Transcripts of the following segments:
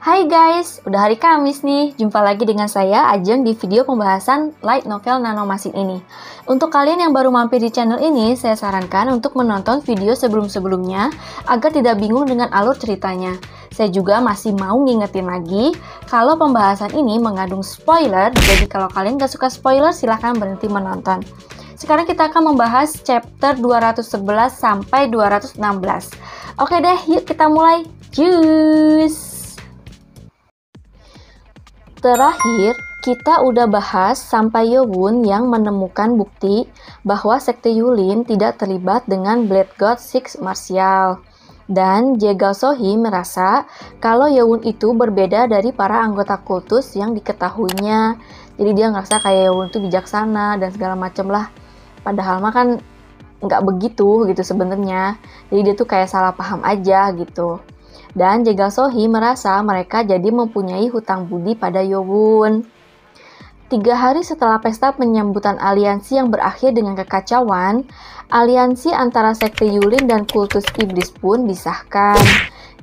Hai guys, udah hari Kamis nih. Jumpa lagi dengan saya Ajeng di video pembahasan light novel Nanomasin ini. Untuk kalian yang baru mampir di channel ini, saya sarankan untuk menonton video sebelum-sebelumnya agar tidak bingung dengan alur ceritanya. Saya juga masih mau ngingetin lagi kalau pembahasan ini mengandung spoiler, jadi kalau kalian gak suka spoiler silahkan berhenti menonton. Sekarang kita akan membahas chapter 211 sampai 216. Oke deh, yuk kita mulai. Cus! Terakhir, kita udah bahas sampai Yowon yang menemukan bukti bahwa sekte Yulin tidak terlibat dengan Blade God Six Martial. Dan Jegal Sohee merasa kalau Yowon itu berbeda dari para anggota kultus yang diketahuinya. Jadi dia ngerasa kayak Yowon itu bijaksana dan segala macem lah. Padahal mah kan nggak begitu gitu sebenarnya. Jadi dia tuh kayak salah paham aja gitu. Dan Jegal Sohee merasa mereka jadi mempunyai hutang budi pada Yowon. 3 hari setelah pesta penyambutan aliansi yang berakhir dengan kekacauan, aliansi antara sekte Yulin dan kultus iblis pun disahkan.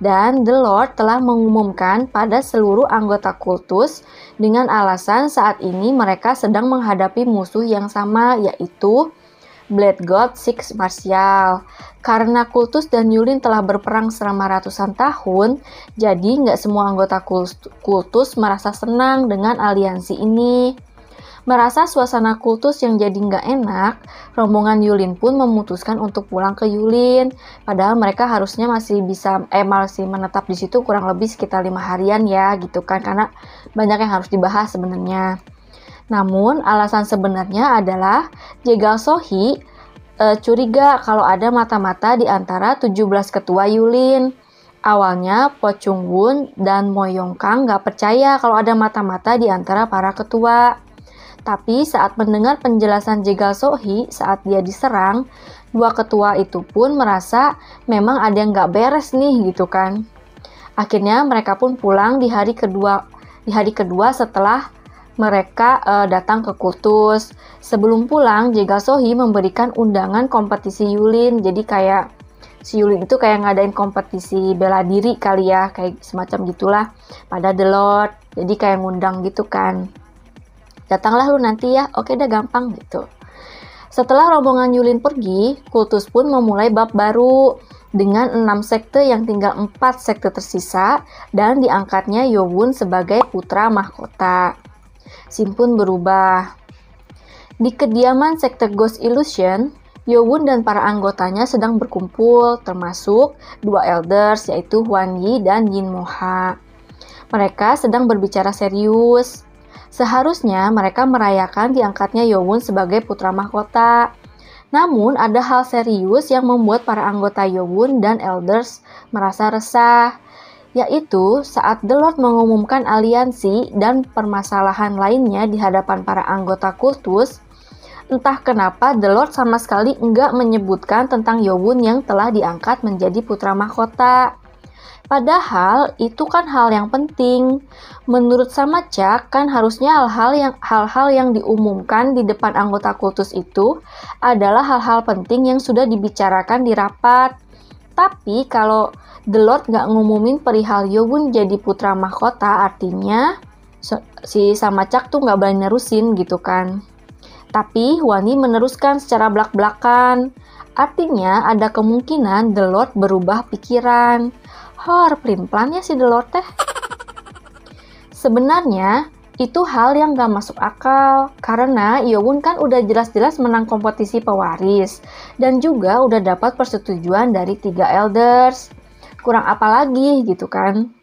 Dan The Lord telah mengumumkan pada seluruh anggota kultus dengan alasan saat ini mereka sedang menghadapi musuh yang sama, yaitu Blade God Six Martial. Karena kultus dan Yulin telah berperang selama ratusan tahun, jadi nggak semua anggota kultus merasa senang dengan aliansi ini. Merasa suasana kultus yang jadi nggak enak, rombongan Yulin pun memutuskan untuk pulang ke Yulin. Padahal mereka harusnya masih menetap di situ kurang lebih sekitar 5 harian ya, gitu kan, karena banyak yang harus dibahas sebenarnya. Namun, alasan sebenarnya adalah Jegal Sohee curiga kalau ada mata-mata di antara 17 ketua Yulin. Awalnya, Po Chung Woon dan Mo Yong Kang gak percaya kalau ada mata-mata di antara para ketua. Tapi saat mendengar penjelasan Jegal Sohee saat dia diserang, 2 ketua itu pun merasa memang ada yang gak beres nih gitu kan. Akhirnya mereka pun pulang di hari kedua setelah mereka datang ke kultus. Sebelum pulang, Jegal Sohee memberikan undangan kompetisi Yulin. Jadi kayak si Yulin itu kayak ngadain kompetisi bela diri kali ya, kayak semacam gitulah pada The Lord. Jadi kayak ngundang gitu kan. Datanglah lu nanti ya, oke dah gampang gitu. Setelah rombongan Yulin pergi, kultus pun memulai bab baru dengan 6 sekte yang tinggal 4 sekte tersisa dan diangkatnya Yowon sebagai putra mahkota. Scene pun berubah. Di kediaman sekte Ghost Illusion, Yowon dan para anggotanya sedang berkumpul, termasuk 2 elders yaitu Hwan Yi dan Yin Moha. Mereka sedang berbicara serius. Seharusnya mereka merayakan diangkatnya Yowon sebagai putra mahkota. Namun ada hal serius yang membuat para anggota Yowon dan elders merasa resah, yaitu saat The Lord mengumumkan aliansi dan permasalahan lainnya di hadapan para anggota kultus. Entah kenapa The Lord sama sekali enggak menyebutkan tentang Yowon yang telah diangkat menjadi putra mahkota. Padahal itu kan hal yang penting. Menurut Samachak kan harusnya hal-hal yang diumumkan di depan anggota kultus itu adalah hal-hal penting yang sudah dibicarakan di rapat. Tapi kalau The Lord nggak ngumumin perihal Yowon jadi putra mahkota, artinya si Samachak tuh nggak berani nerusin gitu kan. Tapi Hwan Yi meneruskan secara belak-belakan. Artinya ada kemungkinan The Lord berubah pikiran. Pelin-pelan ya si The Lord teh. Sebenarnya itu hal yang gak masuk akal, karena Yowon kan udah jelas-jelas menang kompetisi pewaris, dan juga udah dapat persetujuan dari 3 elders. Kurang apa lagi gitu kan.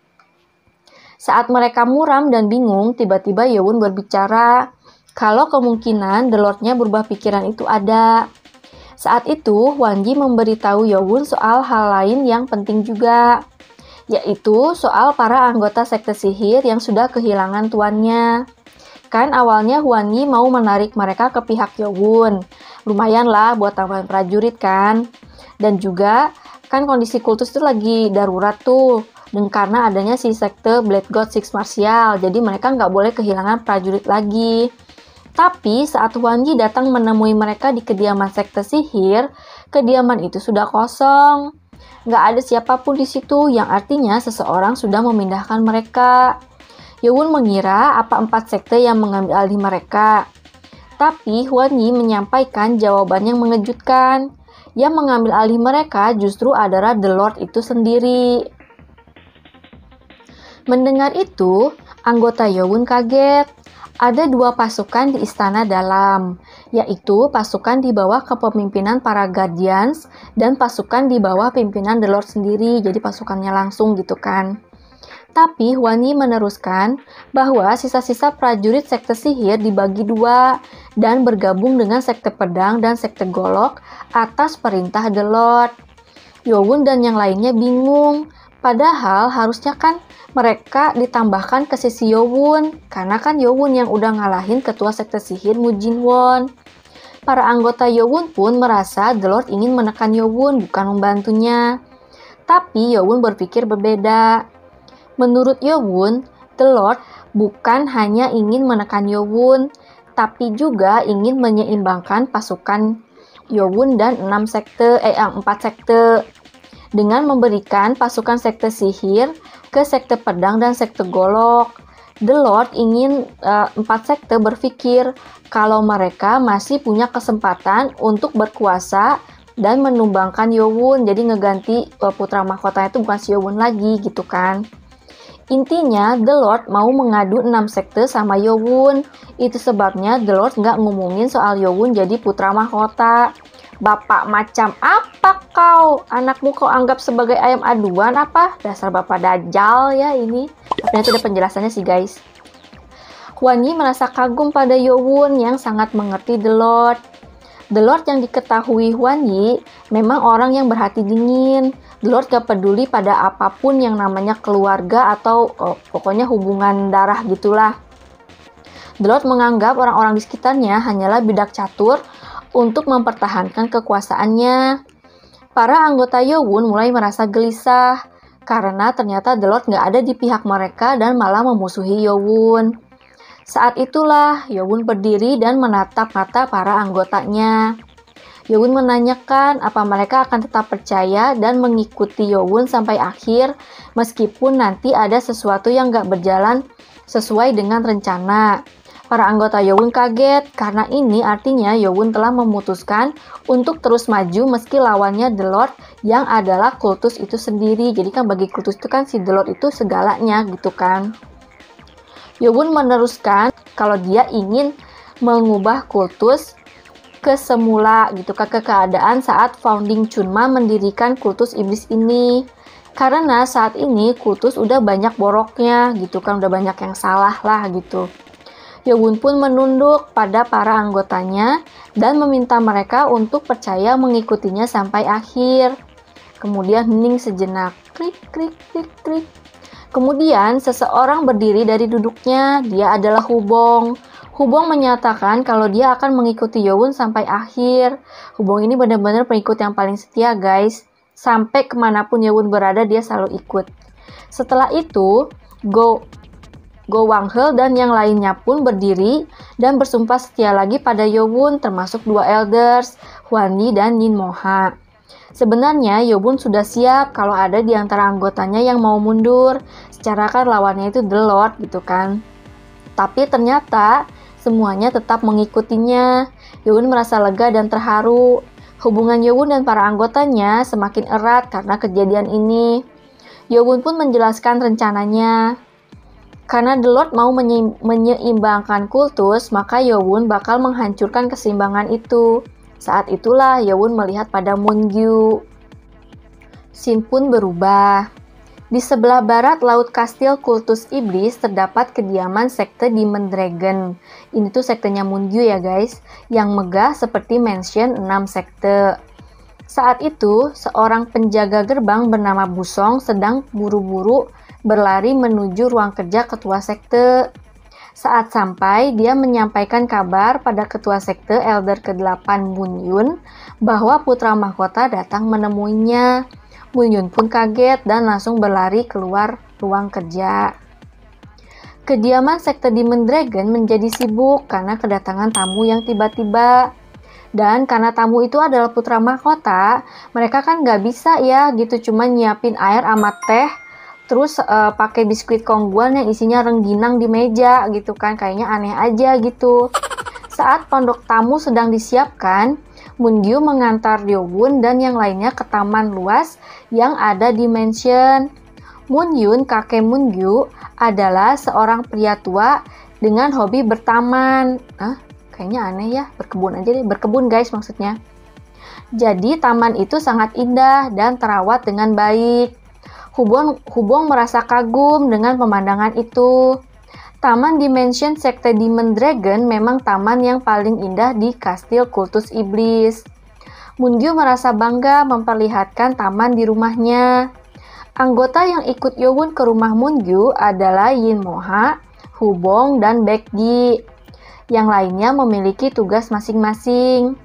Saat mereka muram dan bingung, tiba-tiba Yowon berbicara kalau kemungkinan The Lord-nya berubah pikiran itu ada. Saat itu, Hwan Yi memberitahu Yowon soal hal lain yang penting juga, yaitu soal para anggota sekte sihir yang sudah kehilangan tuannya. Kan awalnya Hwan Yi mau menarik mereka ke pihak Yowon. Lumayan lah buat tambahan prajurit kan. Dan juga kan kondisi kultus itu lagi darurat tuh. Dan karena adanya si sekte Blade God Six Martial, jadi mereka nggak boleh kehilangan prajurit lagi. Tapi saat Hwan Yi datang menemui mereka di kediaman sekte sihir, kediaman itu sudah kosong. Nggak ada siapapun di situ, yang artinya seseorang sudah memindahkan mereka. Yewon mengira apa 4 sekte yang mengambil alih mereka. Tapi Hwan Yi menyampaikan jawaban yang mengejutkan. Yang mengambil alih mereka justru adalah The Lord itu sendiri. Mendengar itu, anggota Yewon kaget. Ada 2 pasukan di istana dalam, yaitu pasukan di bawah kepemimpinan para Guardians dan pasukan di bawah pimpinan The Lord sendiri, jadi pasukannya langsung gitu kan. Tapi Hwan Yi meneruskan bahwa sisa-sisa prajurit sekte sihir dibagi 2 dan bergabung dengan sekte pedang dan sekte golok atas perintah The Lord. Yewon dan yang lainnya bingung, padahal harusnya kan mereka ditambahkan ke sisi Yewon, karena kan Yewon yang udah ngalahin ketua sekte sihir Mu Jinwon. Para anggota Yewon pun merasa The Lord ingin menekan Yewon, bukan membantunya. Tapi Yewon berpikir berbeda. Menurut Yewon, The Lord bukan hanya ingin menekan Yewon, tapi juga ingin menyeimbangkan pasukan Yewon dan 4 sekte dengan memberikan pasukan sekte sihir ke sekte pedang dan sekte golok. The Lord ingin 4 sekte berpikir kalau mereka masih punya kesempatan untuk berkuasa dan menumbangkan Yewon, jadi ngeganti putra mahkotanya itu bukan si Yewon lagi gitu kan. Intinya, The Lord mau mengadu 6 sekte sama Yewon. Itu sebabnya The Lord nggak ngomongin soal Yewon jadi putra mahkota. Bapak macam apa kau? Anakmu kau anggap sebagai ayam aduan apa? Dasar bapak dajjal ya ini. Tapi itu ada penjelasannya sih guys. Hwan Yi merasa kagum pada Yewon yang sangat mengerti The Lord. The Lord yang diketahui Hwan Yi memang orang yang berhati dingin. The Lord gak peduli pada apapun yang namanya keluarga atau pokoknya hubungan darah gitulah. The Lord menganggap orang-orang di sekitarnya hanyalah bidak catur untuk mempertahankan kekuasaannya. Para anggota Yewon mulai merasa gelisah karena ternyata The Lord gak ada di pihak mereka dan malah memusuhi Yewon. Saat itulah Yewon berdiri dan menatap mata para anggotanya. Yewon menanyakan apa mereka akan tetap percaya dan mengikuti Yewon sampai akhir meskipun nanti ada sesuatu yang gak berjalan sesuai dengan rencana. Para anggota Yewon kaget karena ini artinya Yewon telah memutuskan untuk terus maju meski lawannya The Lord yang adalah kultus itu sendiri. Jadi kan bagi kultus itu kan si The Lord itu segalanya gitu kan. Yewon meneruskan kalau dia ingin mengubah kultus ke semula gitu ke keadaan saat founding Chunma mendirikan kultus iblis ini. Karena saat ini kultus udah banyak boroknya gitu kan, udah banyak yang salah lah gitu. Yewon pun menunduk pada para anggotanya dan meminta mereka untuk percaya mengikutinya sampai akhir. Kemudian hening sejenak, krik krik krik krik. Kemudian seseorang berdiri dari duduknya, dia adalah Hubong. Hubong menyatakan kalau dia akan mengikuti Yewon sampai akhir. Hubong ini benar-benar pengikut yang paling setia guys. Sampai kemanapun Yewon berada dia selalu ikut. Setelah itu, Go Wang-hel dan yang lainnya pun berdiri dan bersumpah setia lagi pada Yewon termasuk 2 elders, Hwan Yi dan Yin Moha. Sebenarnya Yewon sudah siap kalau ada di antara anggotanya yang mau mundur. Secara kan lawannya itu The Lord gitu kan. Tapi ternyata semuanya tetap mengikutinya. Yewon merasa lega dan terharu. Hubungan Yewon dan para anggotanya semakin erat karena kejadian ini. Yewon pun menjelaskan rencananya. Karena The Lord mau menyeimbangkan kultus, maka Yewon bakal menghancurkan keseimbangan itu. Saat itulah Yewon melihat pada Moon-gyu. Scene pun berubah. Di sebelah barat laut kastil kultus iblis terdapat kediaman sekte Demon Dragon. Ini tuh sektenya Moon-gyu ya guys, yang megah seperti mansion 6 sekte. Saat itu, seorang penjaga gerbang bernama Busong sedang buru-buru berlari menuju ruang kerja ketua sekte. Saat sampai, dia menyampaikan kabar pada ketua sekte Elder ke-8 Moon Yun bahwa putra mahkota datang menemuinya. Moon Yun pun kaget dan langsung berlari keluar ruang kerja. Kediaman sekte Demon Dragon menjadi sibuk karena kedatangan tamu yang tiba-tiba. Dan karena tamu itu adalah putra mahkota, mereka kan nggak bisa ya gitu cuma nyiapin air sama teh, terus pakai biskuit kongguan yang isinya rengginang di meja gitu kan, kayaknya aneh aja gitu. Saat pondok tamu sedang disiapkan, Mungyu mengantar Ryowon dan yang lainnya ke taman luas yang ada di mansion. Moon-yoon, kakek Mungyu, adalah seorang pria tua dengan hobi bertaman. Kayaknya aneh ya, berkebun aja deh, berkebun guys maksudnya. Jadi taman itu sangat indah dan terawat dengan baik. Hubong merasa kagum dengan pemandangan itu. Taman Dimension Sekte Demon Dragon memang taman yang paling indah di kastil kultus iblis. Mungyu merasa bangga memperlihatkan taman di rumahnya. Anggota yang ikut Yowon ke rumah Mungyu adalah Yin Moha, Hubong, dan Baekgi. Yang lainnya memiliki tugas masing-masing.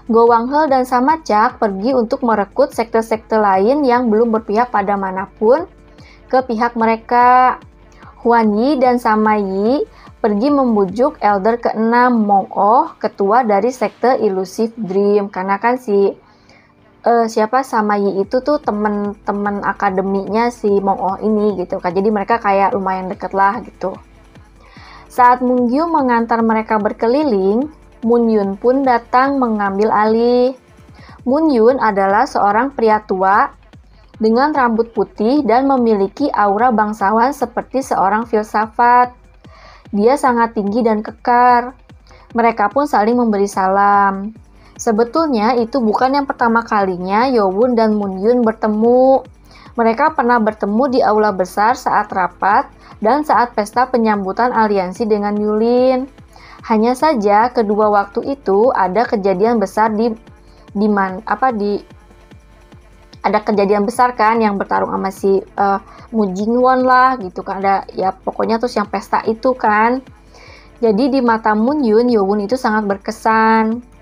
Go Wang-hel dan Samachak pergi untuk merekrut sekte-sekte lain yang belum berpihak pada manapun ke pihak mereka. Huan Yi dan Sama Yi pergi membujuk elder ke-6 Mong Oh, ketua dari sekte Illusive Dream. Karena kan Sama Yi itu tuh temen-temen akademinya si Mong Oh ini gitu kan. Jadi mereka kayak lumayan deket lah gitu. Saat Mungyu mengantar mereka berkeliling, Moon-yoon pun datang mengambil alih. Moon-yoon adalah seorang pria tua dengan rambut putih dan memiliki aura bangsawan seperti seorang filsafat. Dia sangat tinggi dan kekar. Mereka pun saling memberi salam. Sebetulnya itu bukan yang pertama kalinya Yowon dan Moon-yoon bertemu. Mereka pernah bertemu di aula besar saat rapat dan saat pesta penyambutan aliansi dengan Yulin. Hanya saja kedua waktu itu ada kejadian besar ada kejadian besar kan yang bertarung sama si Mu Jingwon lah gitu kan, ada ya pokoknya terus yang pesta itu kan. Jadi di mata Moon-yoon, Yowon itu sangat berkesan.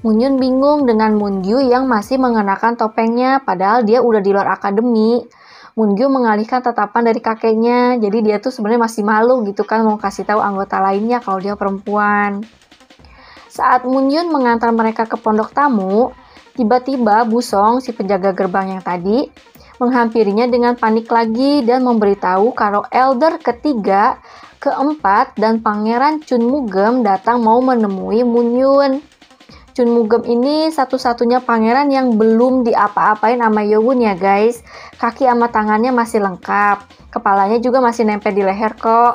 Moon-yoon bingung dengan Moon-gyu yang masih mengenakan topengnya padahal dia udah di luar akademi. Moon-gyu mengalihkan tatapan dari kakeknya, jadi dia tuh sebenarnya masih malu gitu kan mau kasih tahu anggota lainnya kalau dia perempuan. Saat Moon-yoon mengantar mereka ke pondok tamu, tiba-tiba Busong, si penjaga gerbang yang tadi, menghampirinya dengan panik lagi dan memberitahu kalau elder ketiga, keempat, dan pangeran Chun Mugem datang mau menemui Moon-yoon. Chun Mugem ini satu-satunya pangeran yang belum diapa-apain sama Yowon ya guys. Kaki sama tangannya masih lengkap. Kepalanya juga masih nempel di leher kok.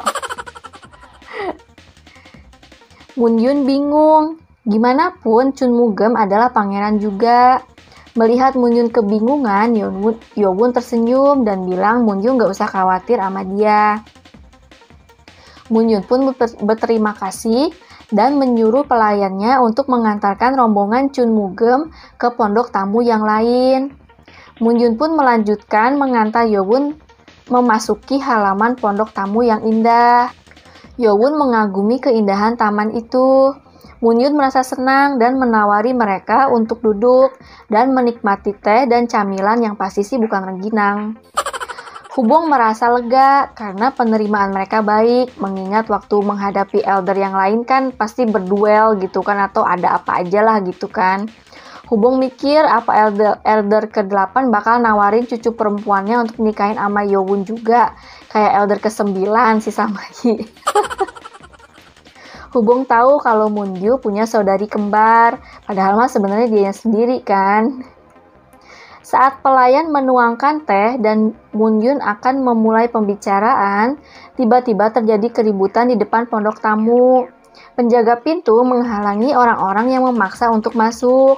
Moon-yoon bingung. Gimana pun Chun Mugem adalah pangeran juga. Melihat Moon-yoon kebingungan, Yowon tersenyum dan bilang Moon-yoon gak usah khawatir sama dia. Moon-yoon pun berterima kasih dan menyuruh pelayannya untuk mengantarkan rombongan Chun Mugem ke pondok tamu yang lain. Moon-yoon pun melanjutkan mengantar Yowon memasuki halaman pondok tamu yang indah. Yowon mengagumi keindahan taman itu. Moon-yoon merasa senang dan menawari mereka untuk duduk dan menikmati teh dan camilan yang pasti sih bukan rengginang. Hubong merasa lega karena penerimaan mereka baik, mengingat waktu menghadapi elder yang lain kan pasti berduel gitu kan, atau ada apa aja lah gitu kan. Hubong mikir apa elder ke-8 bakal nawarin cucu perempuannya untuk nikahin sama Yowon juga, kayak elder ke-9 si Samayi. Hubong tahu kalau Moon-gyu punya saudari kembar, padahal mah sebenarnya dia sendiri kan. Saat pelayan menuangkan teh dan Moon-yoon akan memulai pembicaraan, tiba-tiba terjadi keributan di depan pondok tamu. Penjaga pintu menghalangi orang-orang yang memaksa untuk masuk.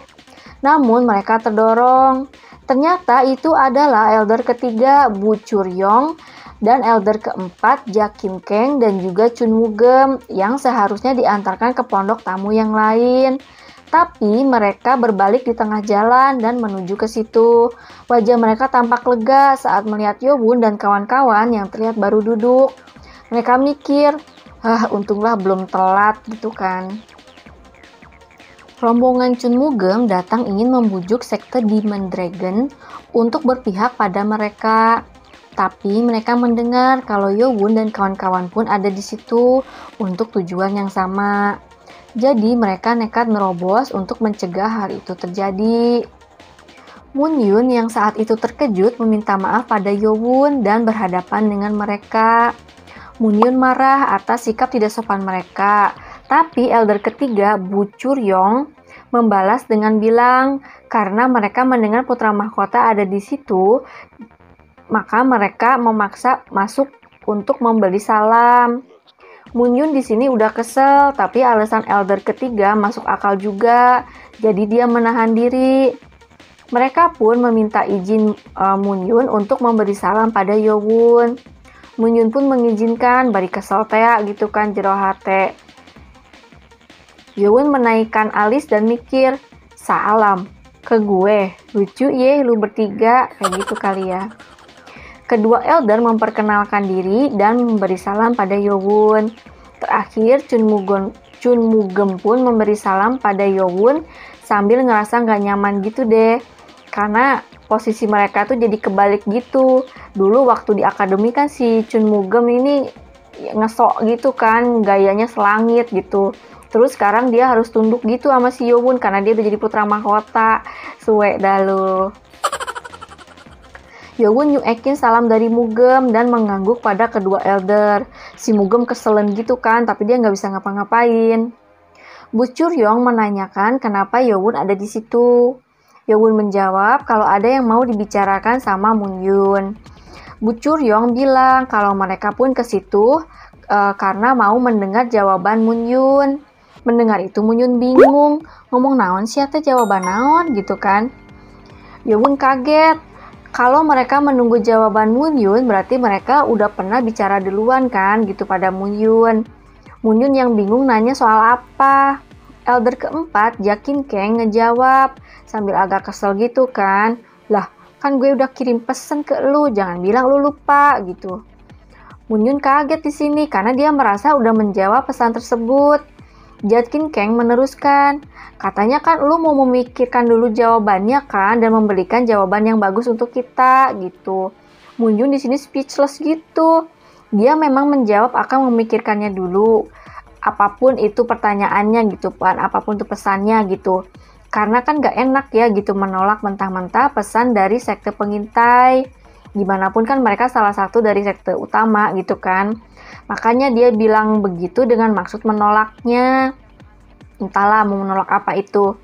Namun mereka terdorong. Ternyata itu adalah elder ketiga Bu Churyong dan elder keempat Ja Kim Kang dan juga Chun Mugem yang seharusnya diantarkan ke pondok tamu yang lain. Tapi mereka berbalik di tengah jalan dan menuju ke situ. Wajah mereka tampak lega saat melihat Yowon dan kawan-kawan yang terlihat baru duduk. Mereka mikir, untunglah belum telat gitu kan. Rombongan Chun Mugem datang ingin membujuk sekte Demon Dragon untuk berpihak pada mereka. Tapi mereka mendengar kalau Yowon dan kawan-kawan pun ada di situ untuk tujuan yang sama. Jadi mereka nekat nerobos untuk mencegah hal itu terjadi. Moon Yoon yang saat itu terkejut meminta maaf pada Yowon dan berhadapan dengan mereka. Moon Yoon marah atas sikap tidak sopan mereka, tapi elder ketiga, Bu Churyong, membalas dengan bilang, karena mereka mendengar putra mahkota ada di situ, maka mereka memaksa masuk untuk memberi salam. Moon Yoon di sini udah kesel, tapi alasan elder ketiga masuk akal juga, jadi dia menahan diri. Mereka pun meminta izin Moon Yoon untuk memberi salam pada Yowon. Moon Yoon pun mengizinkan, bari kesel teh gitu kan jero hate. Yowon menaikkan alis dan mikir, salam ke gue, lucu ye lu bertiga, kayak gitu kali ya. Kedua elder memperkenalkan diri dan memberi salam pada Yowon. Terakhir, Chun Mugem pun memberi salam pada Yowon sambil ngerasa nggak nyaman gitu deh. Karena posisi mereka tuh jadi kebalik gitu. Dulu waktu di akademi kan si Chun Mugem ini ngesok gitu kan, gayanya selangit gitu. Terus sekarang dia harus tunduk gitu sama si Yowon karena dia udah jadi putra mahkota. Suwe dah lu. Yowon nyuekin salam dari Mugem dan mengangguk pada kedua elder. Si Mugem keselen gitu kan, tapi dia nggak bisa ngapa-ngapain. Bu Churyong menanyakan kenapa Yowon ada di situ. Yowon menjawab kalau ada yang mau dibicarakan sama Moon Yoon. Bu Churyong bilang kalau mereka pun ke situ karena mau mendengar jawaban Moon Yoon. Mendengar itu Moon Yoon bingung, ngomong naon siapa jawaban naon gitu kan. Yowon kaget. Kalau mereka menunggu jawaban Moon Yoon berarti mereka udah pernah bicara duluan kan gitu pada Moon Yoon. Moon Yoon yang bingung nanya soal apa. Elder keempat, Jakin Kang ngejawab sambil agak kesel gitu kan. Lah, kan gue udah kirim pesan ke lu, jangan bilang lu lupa gitu. Moon Yoon kaget di sini karena dia merasa udah menjawab pesan tersebut. Jakin Kang meneruskan, katanya kan lu mau memikirkan dulu jawabannya kan dan memberikan jawaban yang bagus untuk kita gitu. Moon Yoon di sini speechless gitu. Dia memang menjawab akan memikirkannya dulu. Apapun itu pertanyaannya gitu kan, apapun itu pesannya gitu. Karena kan gak enak ya gitu menolak mentah-mentah pesan dari sekte pengintai. Gimanapun kan mereka salah satu dari sekte utama gitu kan. Makanya dia bilang begitu dengan maksud menolaknya. Entahlah mau menolak apa itu.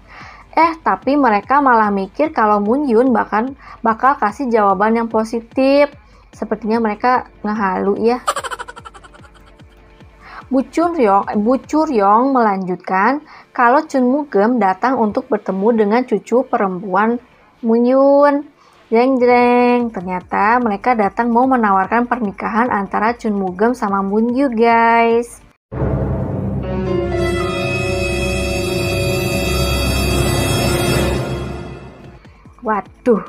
Tapi mereka malah mikir kalau Moon Yoon bakal kasih jawaban yang positif. Sepertinya mereka ngehalu ya. Bu Churyong melanjutkan kalau Chun Mugem datang untuk bertemu dengan cucu perempuan Moon Yoon. Jreng, ternyata mereka datang mau menawarkan pernikahan antara Chun Mugem sama Moon Yoon guys. Waduh,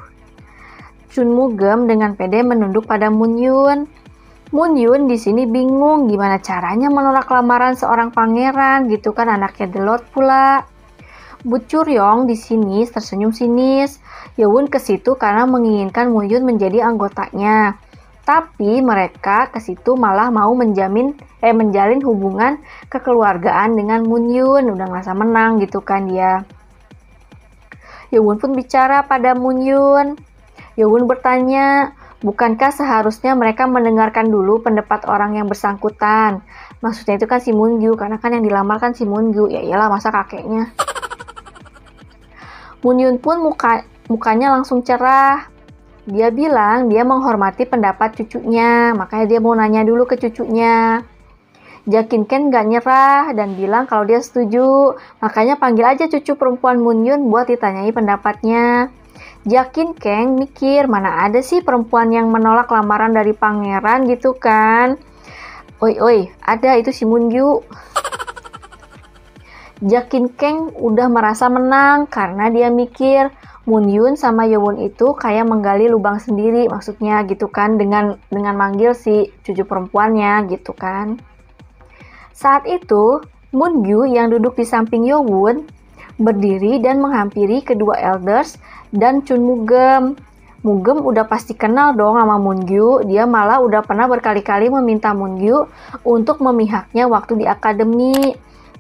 Chun Mugem dengan pede menunduk pada Moon Yoon. Moon Yoon di sini bingung gimana caranya menolak lamaran seorang pangeran gitu kan, anaknya The Lord pula. Bu Churyong di sini tersenyum sinis. Yowon ke situ karena menginginkan Moon Yoon menjadi anggotanya. Tapi mereka ke situ malah mau menjalin hubungan kekeluargaan dengan Moon Yoon. Udah ngerasa menang gitu kan dia. Yowon pun bicara pada Moon Yoon. Yowon bertanya, bukankah seharusnya mereka mendengarkan dulu pendapat orang yang bersangkutan? Maksudnya itu kan si Moon Yoon, karena kan yang dilamar kan si Moon Yoon. Ya iyalah, masa kakeknya. Moon Yoon pun mukanya langsung cerah. Dia bilang dia menghormati pendapat cucunya, makanya dia mau nanya dulu ke cucunya. Jakin Kang gak nyerah dan bilang kalau dia setuju, makanya panggil aja cucu perempuan Moon Yoon buat ditanyai pendapatnya. Jakin Kang mikir, mana ada sih perempuan yang menolak lamaran dari pangeran gitu kan. Oi, ada itu si Moon Yoon. Jakin Kang udah merasa menang karena dia mikir Moon Yoon sama Yowon itu kayak menggali lubang sendiri, maksudnya gitu kan, dengan manggil si cucu perempuannya gitu kan. Saat itu, Moon Yoon yang duduk di samping Yowon berdiri dan menghampiri kedua elders dan Chun Mugem. Mugem udah pasti kenal dong sama Moon Yoon. Dia malah udah pernah berkali-kali meminta Moon Yoon untuk memihaknya waktu di akademi.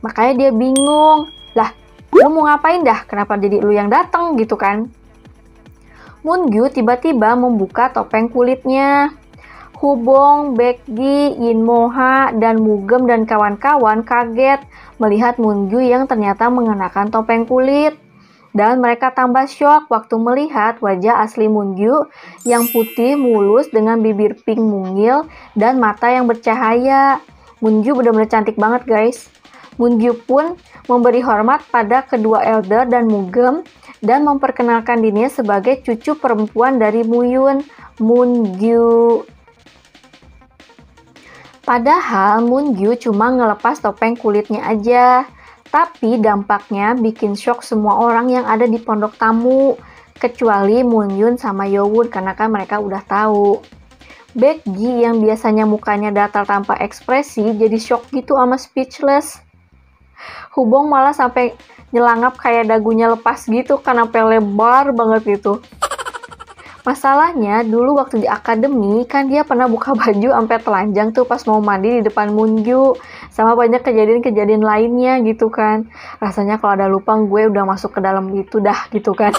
Makanya dia bingung. Lah, lu mau ngapain dah? Kenapa jadi lu yang datang gitu kan? Moon-gyu tiba-tiba membuka topeng kulitnya. Hubong, Baekgi, Inmoha, dan Mugem dan kawan-kawan kaget melihat Moon-gyu yang ternyata mengenakan topeng kulit. Dan mereka tambah syok waktu melihat wajah asli Moon-gyu yang putih mulus dengan bibir pink mungil dan mata yang bercahaya. Moon-gyu benar-benar cantik banget guys. Moon-gyu pun memberi hormat pada kedua elder dan Mugem dan memperkenalkan dirinya sebagai cucu perempuan dari Muyun, Moon-gyu. Padahal Moon-gyu cuma ngelepas topeng kulitnya aja. Tapi dampaknya bikin shock semua orang yang ada di pondok tamu. Kecuali Moon-yun sama Yowon karena kan mereka udah tahu. Baekgi yang biasanya mukanya datar tanpa ekspresi jadi shock gitu sama speechless. Hubong malah sampai nyelangap kayak dagunya lepas gitu karena lebar banget gitu. Masalahnya dulu waktu di akademi kan dia pernah buka baju sampai telanjang tuh pas mau mandi di depan Moon-gyu. Sama banyak kejadian-kejadian lainnya gitu kan. Rasanya kalau ada lupang gue udah masuk ke dalam itu dah gitu kan.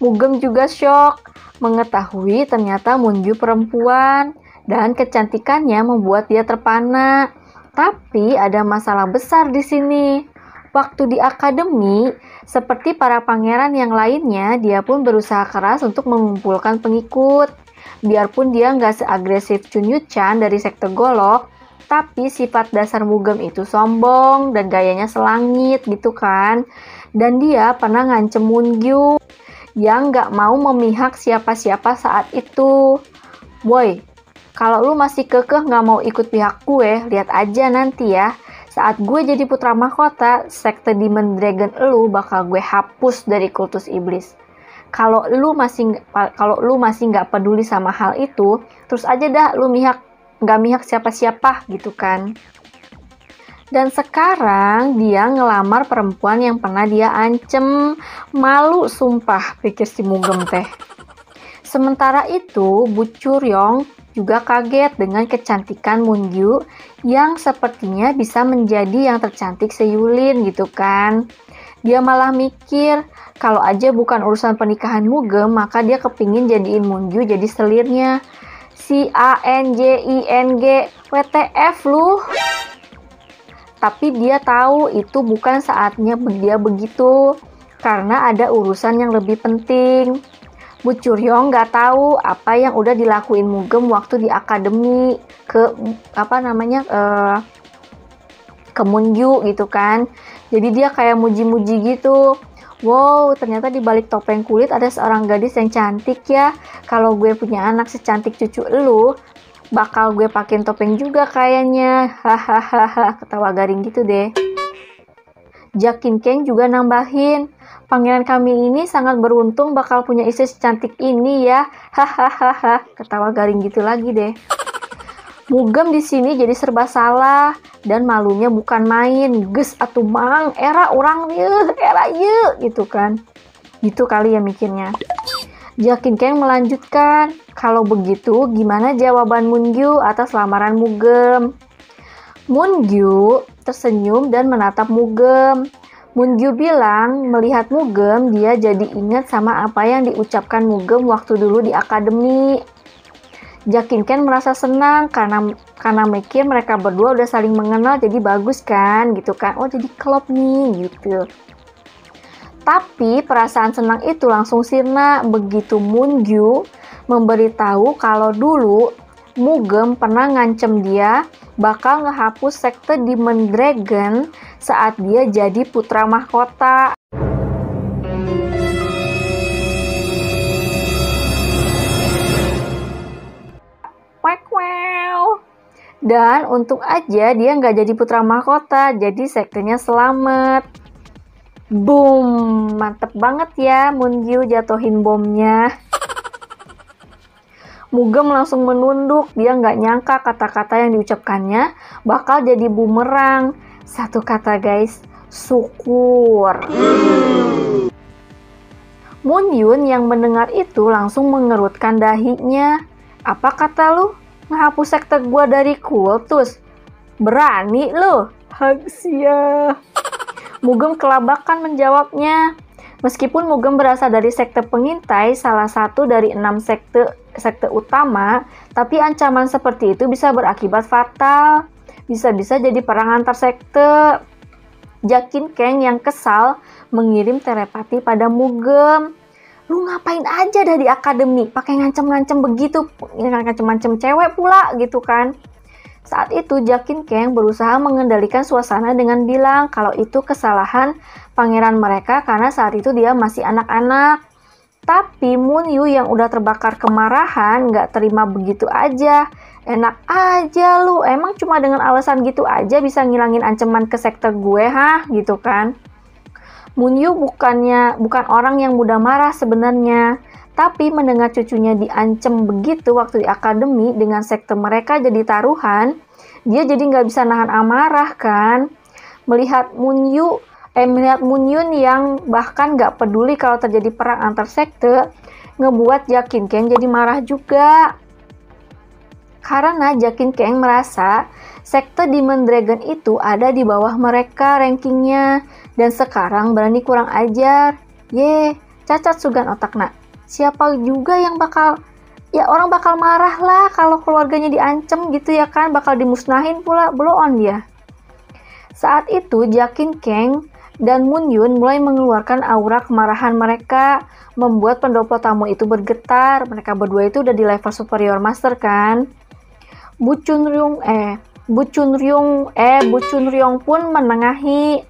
Mugem juga shock mengetahui ternyata Moon-gyu perempuan dan kecantikannya membuat dia terpana. Tapi ada masalah besar di sini. Waktu di akademi, seperti para pangeran yang lainnya, dia pun berusaha keras untuk mengumpulkan pengikut. Biarpun dia nggak seagresif Chun Yu-chan dari sekte Golok, tapi sifat dasar Mugem itu sombong dan gayanya selangit gitu kan. Dan dia pernah ngancem Moon-gyu yang nggak mau memihak siapa-siapa saat itu. Boy, kalau lu masih kekeh nggak mau ikut pihak gue, lihat aja nanti ya. Saat gue jadi putra mahkota, sekte Demon Dragon lu bakal gue hapus dari kultus iblis. Kalau lu masih nggak peduli sama hal itu, terus aja dah lu nggak mihak siapa-siapa gitu kan. Dan sekarang dia ngelamar perempuan yang pernah dia ancem. Malu sumpah, pikir si Mugem teh. Sementara itu, Bu Churyong juga kaget dengan kecantikan Moon-gyu yang sepertinya bisa menjadi yang tercantik se-Yulin gitu kan. Dia malah mikir, kalau aja bukan urusan pernikahan Mugem, maka dia kepingin jadiin Moon-gyu jadi selirnya. Si ANJING WTF lu. Tapi dia tahu itu bukan saatnya dia begitu, karena ada urusan yang lebih penting. Bu Churyong nggak tahu apa yang udah dilakuin Mugem waktu di akademi ke Moon-gyu gitu kan. Jadi dia kayak muji-muji gitu. Wow, ternyata di balik topeng kulit ada seorang gadis yang cantik ya. Kalau gue punya anak secantik cucu lu, bakal gue pakein topeng juga kayaknya. Hahaha, ketawa garing gitu deh. Jakin Kang juga nambahin, pangeran kami ini sangat beruntung bakal punya istri secantik ini ya. Hahaha, ketawa garing gitu lagi deh. Mugem di sini jadi serba salah dan malunya bukan main. Geus atuh mang, era orang yeuh, era yeuh gitu kan. Gitu kali ya mikirnya. Jakin Kang melanjutkan, kalau begitu gimana jawaban Moon-gyu atas lamaran Mugem? Moon-gyu tersenyum dan menatap Mugem. Moon-gyu bilang melihat Mugem dia jadi ingat sama apa yang diucapkan Mugem waktu dulu di akademi. Jakin Ken merasa senang karena mikir mereka berdua udah saling mengenal jadi bagus kan gitu kan. Oh jadi klop nih gitu. Tapi perasaan senang itu langsung sirna begitu Moon-gyu memberitahu kalau dulu Mugem pernah ngancem dia bakal ngehapus sekte Demon Dragon saat dia jadi putra mahkota. Dan untung aja dia nggak jadi putra mahkota, jadi sektenya selamat. Boom, mantep banget ya Moon-gyu jatuhin bomnya. Mugem langsung menunduk, dia nggak nyangka kata-kata yang diucapkannya bakal jadi bumerang. Satu kata guys, syukur. Moon-yun yang mendengar itu langsung mengerutkan dahinya. Apa kata lu? Ngehapus sekte gua dari kultus? Berani lu? Hagsia. Mugem kelabakan menjawabnya. Meskipun Mugem berasal dari sekte pengintai, salah satu dari 6 sekte utama, tapi ancaman seperti itu bisa berakibat fatal. Bisa-bisa jadi perang antar sekte. Jakin Kang yang kesal mengirim telepati pada Mugem. Lu ngapain aja dah di akademi, pakai ngancem-ngancem begitu, ngancem-ngancem cewek pula gitu kan. Saat itu Jakin Kang berusaha mengendalikan suasana dengan bilang kalau itu kesalahan pangeran mereka karena saat itu dia masih anak-anak. Tapi Moon Yu yang udah terbakar kemarahan nggak terima begitu aja. Enak aja lu, emang cuma dengan alasan gitu aja bisa ngilangin ancaman ke sekte gue, gitu kan. Moon Yu bukan orang yang mudah marah sebenarnya. Tapi mendengar cucunya diancam begitu waktu di akademi dengan sekte mereka jadi taruhan, dia jadi nggak bisa nahan amarah kan. Melihat Moon Yun yang bahkan nggak peduli kalau terjadi perang antar sekte, ngebuat Jakin Kang jadi marah juga. Karena Jakin Kang merasa sekte Demon Dragon itu ada di bawah mereka rankingnya, dan sekarang berani kurang ajar. Cacat sugan otak nak. Siapa juga yang orang bakal marah lah kalau keluarganya diancam gitu ya kan, bakal dimusnahin pula, blow on dia. Saat itu Jakin Kang dan Moon Yun mulai mengeluarkan aura kemarahan mereka, membuat pendopo tamu itu bergetar. Mereka berdua itu udah di level superior master kan. Bu Chunryong pun menengahi,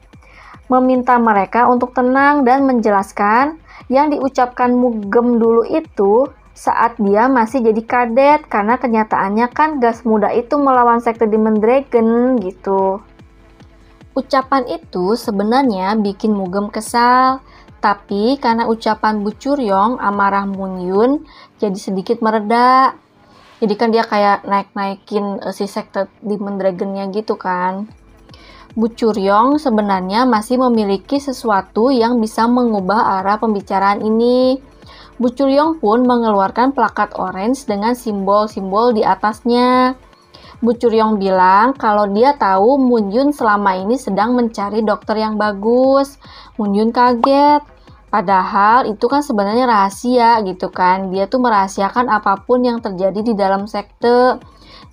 meminta mereka untuk tenang dan menjelaskan yang diucapkan Mugem dulu itu saat dia masih jadi kadet, karena kenyataannya kan gak semudah itu melawan sekte Demon Dragon gitu. Ucapan itu sebenarnya bikin Mugem kesal, tapi karena ucapan Bu Chunryong amarah Moon Yun jadi sedikit mereda. Jadi kan dia kayak naik-naikin si sekte Demon Dragon-nya gitu kan. Bu Chunryong sebenarnya masih memiliki sesuatu yang bisa mengubah arah pembicaraan ini. Bu Chunryong pun mengeluarkan plakat orange dengan simbol-simbol di atasnya. Bu Chunryong bilang kalau dia tahu Moon Yun selama ini sedang mencari dokter yang bagus. Moon Yun kaget. Padahal itu kan sebenarnya rahasia gitu kan. Dia tuh merahasiakan apapun yang terjadi di dalam sekte.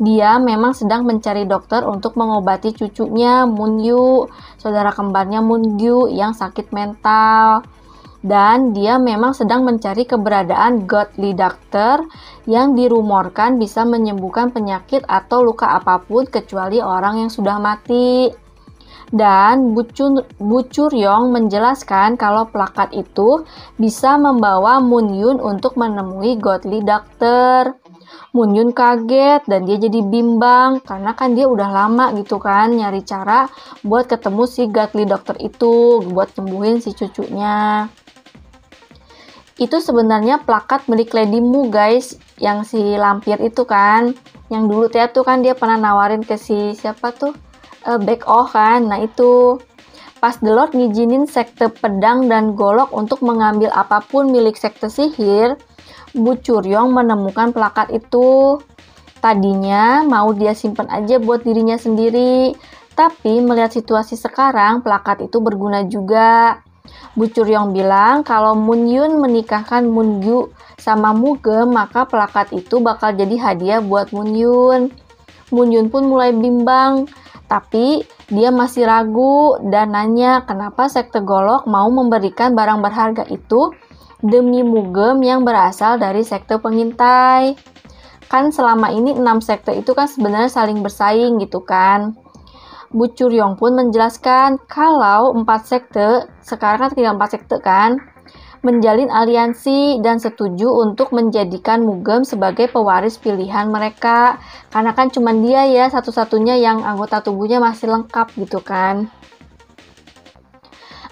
Dia memang sedang mencari dokter untuk mengobati cucunya Moon Yu, saudara kembarnya Moon Gyu yang sakit mental. Dan dia memang sedang mencari keberadaan Godly Doctor yang dirumorkan bisa menyembuhkan penyakit atau luka apapun kecuali orang yang sudah mati. Dan Bu Chunryong menjelaskan kalau plakat itu bisa membawa Moon Yun untuk menemui Godly Doctor. Moon Yun kaget dan dia jadi bimbang karena kan dia udah lama gitu kan nyari cara buat ketemu si Godly Doctor itu buat sembuhin si cucunya. Itu sebenarnya plakat milik Lady Mu guys, yang si lampir itu kan, yang dulu tuh kan dia pernah nawarin ke si siapa tuh Baek Oh kan. Nah itu pas The Lord ngizinin sekte pedang dan golok untuk mengambil apapun milik sekte sihir, Bu Chunryong menemukan plakat itu. Tadinya mau dia simpan aja buat dirinya sendiri, tapi melihat situasi sekarang, plakat itu berguna juga. Bu Chunryong bilang kalau Moon Yun menikahkan Moon Gyu sama Mugem, maka plakat itu bakal jadi hadiah buat Moon Yun. Moon Yun pun mulai bimbang, tapi dia masih ragu dan nanya kenapa sekte golok mau memberikan barang berharga itu demi Mugem yang berasal dari sekte pengintai. Kan selama ini 6 sekte itu kan sebenarnya saling bersaing gitu kan. Bu Chunryong pun menjelaskan kalau 4 sekte, sekarang kan tinggal 4 sekte kan, menjalin aliansi dan setuju untuk menjadikan Mugem sebagai pewaris pilihan mereka. Karena kan cuma dia ya satu-satunya yang anggota tubuhnya masih lengkap gitu kan.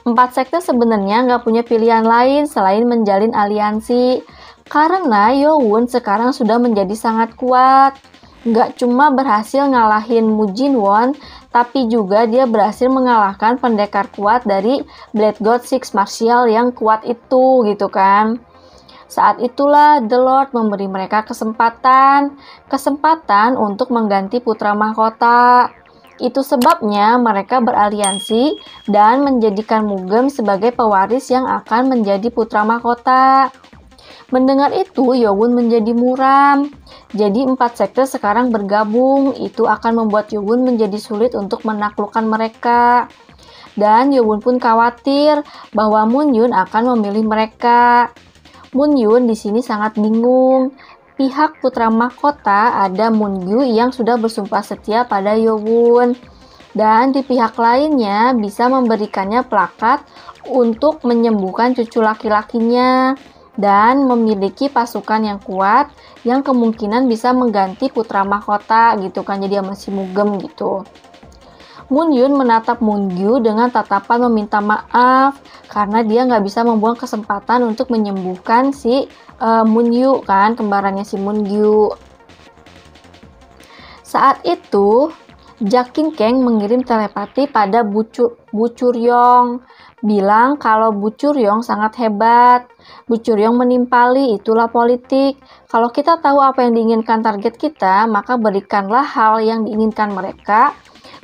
4 sekte sebenarnya nggak punya pilihan lain selain menjalin aliansi. Karena Yowon sekarang sudah menjadi sangat kuat. Nggak cuma berhasil ngalahin Mu Jinwon, tapi juga dia berhasil mengalahkan pendekar kuat dari Blade God Six Martial yang kuat itu gitu kan. Saat itulah The Lord memberi mereka kesempatan untuk mengganti putra mahkota. Itu sebabnya mereka beraliansi dan menjadikan Mugem sebagai pewaris yang akan menjadi putra mahkota. Mendengar itu, Yowon menjadi muram. Jadi 4 sekte sekarang bergabung. Itu akan membuat Yowon menjadi sulit untuk menaklukkan mereka. Dan Yowon pun khawatir bahwa Moon-yoon akan memilih mereka. Moon-yoon di sini sangat bingung. Pihak putra mahkota ada Moon-gyu yang sudah bersumpah setia pada Yowon. Dan di pihak lainnya bisa memberikannya plakat untuk menyembuhkan cucu laki-lakinya. Dan memiliki pasukan yang kuat yang kemungkinan bisa mengganti putra mahkota gitu kan, jadi sama si Mugem gitu. Moon-yoon menatap Moon-gyu dengan tatapan meminta maaf karena dia nggak bisa membuang kesempatan untuk menyembuhkan si Moon-yu kan, kembarannya si Moon-gyu. Saat itu, Jakin Kang mengirim telepati pada Bu Churyong, bilang kalau Bu Churyong sangat hebat. Bu Churyong menimpali, itulah politik. Kalau kita tahu apa yang diinginkan target kita, maka berikanlah hal yang diinginkan mereka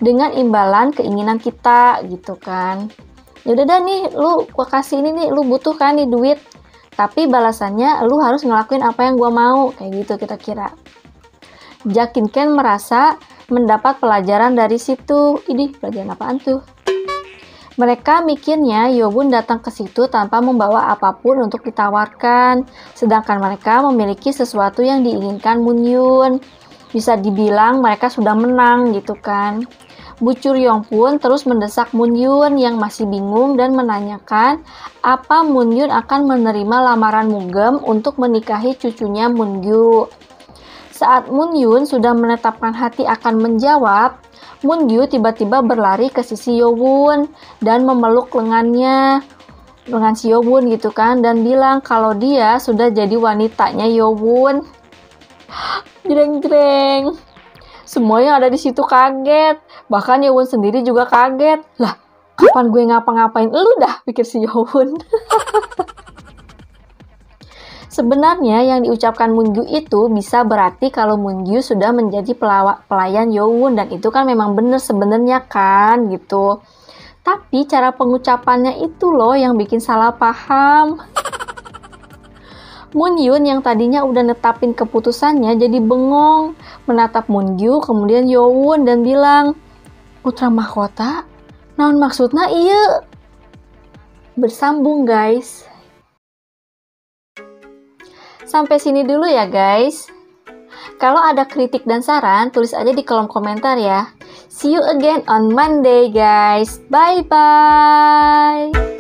dengan imbalan keinginan kita, gitu kan. Yaudah dah nih, lu gua kasih ini nih, lu butuh kan nih duit. Tapi balasannya lu harus ngelakuin apa yang gua mau, kayak gitu kira-kira. Jakin Kang merasa mendapat pelajaran dari situ. Idih, pelajaran apaan tuh? Mereka mikirnya Yowon datang ke situ tanpa membawa apapun untuk ditawarkan, sedangkan mereka memiliki sesuatu yang diinginkan Moon-yoon. Bisa dibilang mereka sudah menang gitu kan. Bu Churyong pun terus mendesak Moon-yoon yang masih bingung dan menanyakan apa Moon-yoon akan menerima lamaran Mugem untuk menikahi cucunya Moon-gyu. Saat Moon-yoon sudah menetapkan hati akan menjawab, Moon-gyu tiba-tiba berlari ke sisi Yowon dan memeluk lengan si Yowon gitu kan, dan bilang kalau dia sudah jadi wanitanya Yowon. Jreng-jreng. Semua yang ada di situ kaget. Bahkan Yowon sendiri juga kaget. Lah, kapan gue ngapa-ngapain lu dah, pikir si Yowon. Sebenarnya yang diucapkan Moon-gyu itu bisa berarti kalau Moon-gyu sudah menjadi pelayan Yowon, dan itu kan memang bener sebenarnya kan gitu. Tapi cara pengucapannya itu loh yang bikin salah paham. Moon-yoon yang tadinya udah netapin keputusannya jadi bengong, menatap Moon-gyu kemudian Yowon dan bilang, "Putra mahkota? Naon maksudna ieu?" Bersambung guys. Sampai sini dulu ya guys. Kalau ada kritik dan saran, tulis aja di kolom komentar ya. See you again on Monday guys. Bye bye.